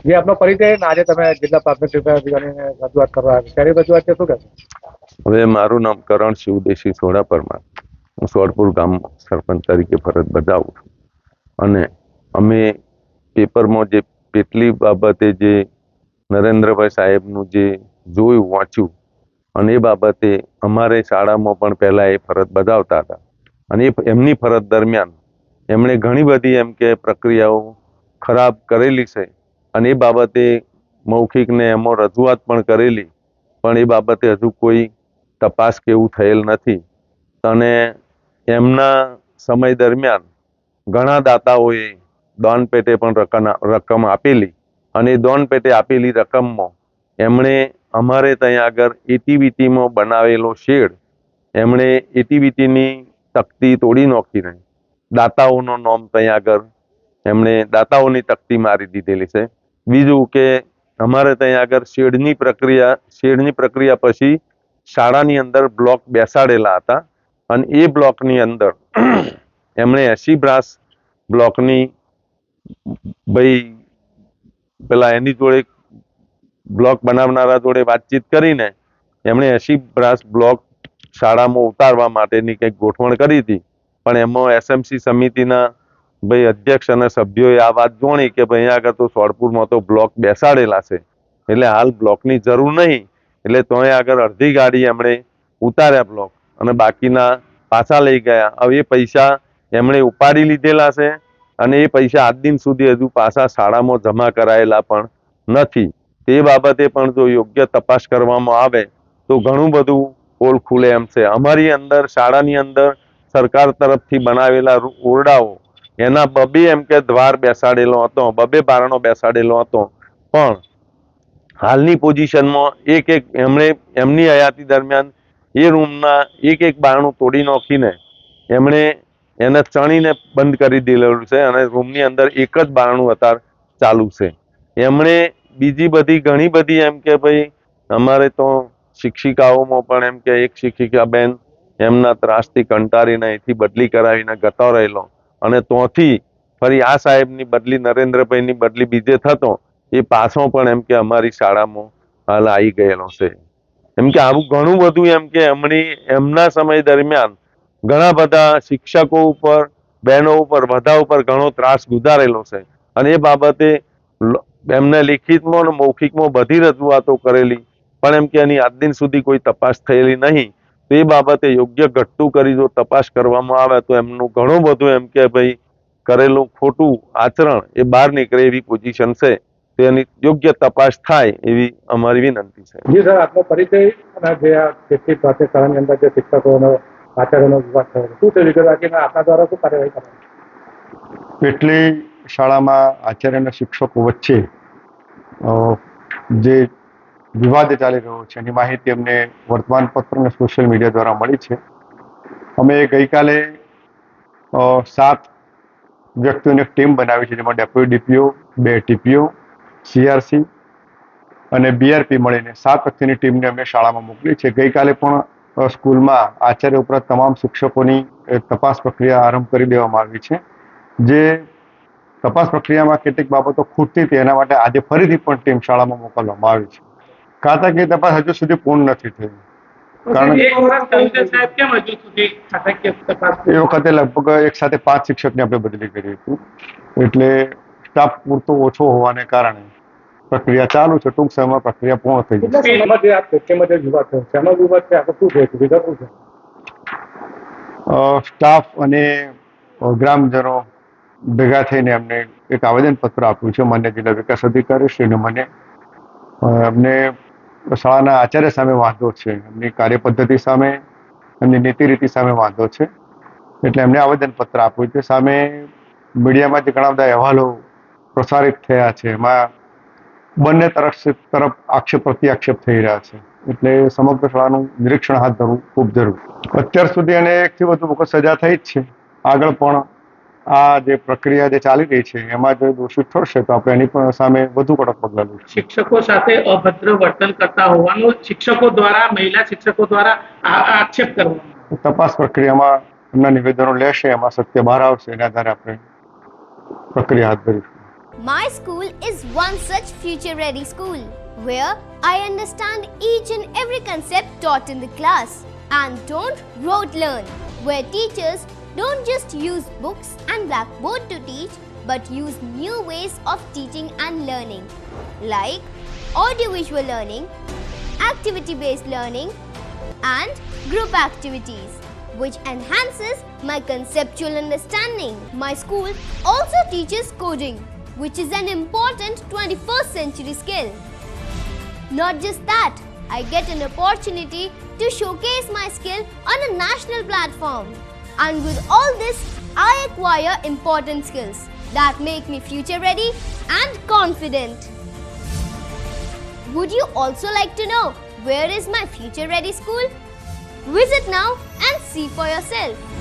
જે આપનો પરિચય ને આજે તમે જિલ્લા પ્રાથમિક શિક્ષણ અધિકારીને રજૂઆત કરવા આવી ત્યારે રજૂઆત છે શું કહેશો? હવે મારું નામ કરણ શિવદેશી સોડા પરમાર. હું સોડપુર ગામ સરપંચ તરીકે ફરજ બજાવું છું. અને અમે પેપરમાં જે પેટલી બાબતે જે નરેન્દ્રભાઈ સાહેબનું જે જોયું વાંચ્યું અને એ બાબતે અમારે શાળામાં પણ પહેલા એ ફરજ બજાવતા હતા અને એમની ફરજ દરમિયાન એમણે ઘણી બધી એમ કે પ્રક્રિયાઓ ખરાબ કરેલી છે અને એ બાબતે મૌખિક ને એમાં રજૂઆત પણ કરેલી, પણ એ બાબતે હજુ કોઈ તપાસ કે એવું થયેલ નથી. અને એમના સમય દરમિયાન ઘણા દાતાઓએ દાન પેટે પણ રકમ આપેલી અને એ દાન પેટે આપેલી રકમમાં એમણે અમારે ત્યાં આગળ એટીવીટીમાં બનાવેલો શેડ એમણે એટીવીટીની તકતી તોડી નાખીને દાતાઓનો નામ ત્યાં આગળ એમણે દાતાઓની તકતી મારી દીધેલી છે. બીજું કે અમારે ત્યાં આગળ શેડની પ્રક્રિયા પછી શાળાની અંદર બ્લોક બેસાડેલા હતા અને એ બ્લોકની અંદર એમણે 80 બ્રાસ બ્લોકની ભાઈ પેલા એની જોડે બ્લોક બનાવનારા જોડે વાતચીત કરીને એમણે 80 બ્રાસ બ્લોક શાળામાં ઉતારવા માટેની કંઈક ગોઠવણ કરી હતી. પણ એમાં એસએમસી સમિતિના ભાઈ અધ્યક્ષ અને સભ્યોએ આ વાત જોણી કે ભાઈ અહીંયા આગળ તો સોડપુરમાં તો બ્લોક બેસાડેલા છે એટલે હાલ બ્લોકની જરૂર નહીં, એટલે તોય આગળ અડધી ગાડી એમણે ઉતાર્યા બ્લોક અને બાકીના પાછા લઈ ગયા. હવે એ પૈસા એમણે ઉપાડી લીધેલા છે અને એ પૈસા આજ દિન સુધી હજુ પાછા શાળામાં જમા કરાયેલા પણ નથી. તે બાબતે પણ જો યોગ્ય તપાસ કરવામાં આવે તો ઘણું બધું પોલ ખુલે એમ છે. અમારી અંદર શાળાની અંદર સરકાર તરફથી બનાવેલા ઓરડાઓ એના બબે એમ કે દ્વાર બેસાડેલો હતો, બબે બારણો બેસાડેલો હતો, પણ હાલની પોઝિશનમાં એમની હયાતી દરમિયાન એ રૂમના એક બારણું તોડી નાખીને એમણે એને ચણીને બંધ કરી દીધેલું છે અને રૂમની અંદર એક જ બારણું અત્યારે ચાલુ છે. એમણે બીજી બધી ઘણી બધી એમ કે ભાઈ અમારે તો શિક્ષિકાઓમાં પણ એમ કે એક શિક્ષિકા બેન એમના ત્રાસથી કંટાળીને અહીંથી બદલી કરાવીને ગતો રહેલો અને ત્યાંથી ફરી આ સાહેબની બદલી નરેન્દ્રભાઈની બદલી બીજે થતો એ પાછો પણ એમ કે અમારી શાળામાં હાલ આવી ગયેલો છે. એમ કે આવું ઘણું બધું એમ કે એમના સમય દરમિયાન ઘણા બધા શિક્ષકો ઉપર, બહેનો ઉપર, બધા ઉપર ઘણો ત્રાસ ગુજારેલો છે અને એ બાબતે એમને લિખિતમાં અને મૌખિકમાં બધી રજૂઆતો કરેલી, પણ એમ કે એની આજ દિન સુધી કોઈ તપાસ થયેલી નહીં. તો એ બાબતે યોગ્ય ઘટતું કરી જો તપાસ કરવામાં આવે તો એમનું ઘણું બધું એમ કે ભાઈ કરેલું ખોટું આચરણ એ બહાર નીકળે એવી પોઝિશન છે. તેની યોગ્ય તપાસ થાય એવી અમારી વિનંતી છે. જી સર, આપનો પરિચય અને જે આ કેટલી પાસે શાળાની અંદર જે શિક્ષકોનો આચાર્યનો વિવાદ થયો શું છે વિગત રાખીને આપના દ્વારા શું કાર્યવાહી કરવાની? પેટલી શાળામાં આચાર્ય અને શિક્ષકો વચ્ચે જે વિવાદ ચાલી રહ્યો છે એની માહિતી અમને વર્તમાનપત્ર અને સોશિયલ મીડિયા દ્વારા મળી છે. અમે ગઈકાલે 7 વ્યક્તિઓની ટીમ બનાવી છે, જેમાં ડેપ્યુટી ડીપીઓ, 2 ટીપીઓ, સીઆરસી અને બીઆરપી મળીને 7 વ્યક્તિની ટીમને અમે શાળામાં મોકલી છે. ગઈકાલે પણ સ્કૂલમાં આચાર્ય ઉપરાંત તમામ શિક્ષકોની તપાસ પ્રક્રિયા આરંભ કરી દેવામાં આવી છે. જે તપાસ પ્રક્રિયામાં કેટલીક બાબતો ખૂટતી હતી એના માટે આજે ફરીથી પણ ટીમ શાળામાં મોકલવામાં આવી છે. ખાતાકીય તપાસ હજુ સુધી પૂર્ણ નથી થઈ, કારણ એ વખતે લગભગ એક સાથે 5 શિક્ષકની આપણે બદલી કરી હતી, એટલે સ્ટાફ પૂરતો ઓછો હોવાને કારણે પ્રક્રિયા ચાલુ છે. ટૂંક સમયમાં પ્રક્રિયા પૂર્ણ થઈ જશે. સ્ટાફ અને ગ્રામજનો ભેગા થઈને અમને એક આવેદનપત્ર આપ્યું છે માન્ય જિલ્લા વિકાસ અધિકારી શ્રીને. મને અમને શાળાના આચાર્ય સામે વાંધો છે, એમની કાર્યપદ્ધતિ સામે, એમની નીતિ રીતિ સામે વાંધો છે, એટલે એમને આવેદનપત્ર આપ્યું છે. સામે મીડિયામાં જે ઘણા બધા અહેવાલો પ્રસારિત થયા છે એમાં બંને તરફ આક્ષેપ પ્રત્યાક્ષેપ થઈ રહ્યા છે, એટલે સમગ્ર શાળાનું નિરીક્ષણ હાથ ધરવું ખૂબ જરૂરી. અત્યાર સુધી એને 1 થી વધુ વખત સજા થઈ જ છે. આગળ પણ આ જે પ્રક્રિયા જે ચાલી રહી છે એમાં જો દોષિત ઠરશે તો આપણે એની પણ સામે વધુ કડક પગલાં લઈશું. શિક્ષકો સાથે અભદ્ર વર્તન કરતા હોવાનું શિક્ષકો દ્વારા, મહિલા શિક્ષકો દ્વારા આક્ષેપ કરવામાં તપાસ પ્રક્રિયામાં એમના નિવેદનો લેશે, એમાં સત્ય બહાર આવશે, એના આધારે આપણે પ્રક્રિયા હાથ ધરીશું. My school is one such future-ready school, where I understand each and every concept taught in the class and don't rote learn, where teachers don't just use books and blackboard to teach, but use new ways of teaching and learning, like audiovisual learning, activity-based learning, and group activities, which enhances my conceptual understanding. My school also teaches coding, which is an important 21st century skill. Not just that, I get an opportunity to showcase my skill on a national platform. And with all this, I acquire important skills that make me future ready and confident. Would you also like to know where is my future ready school? Visit now and see for yourself.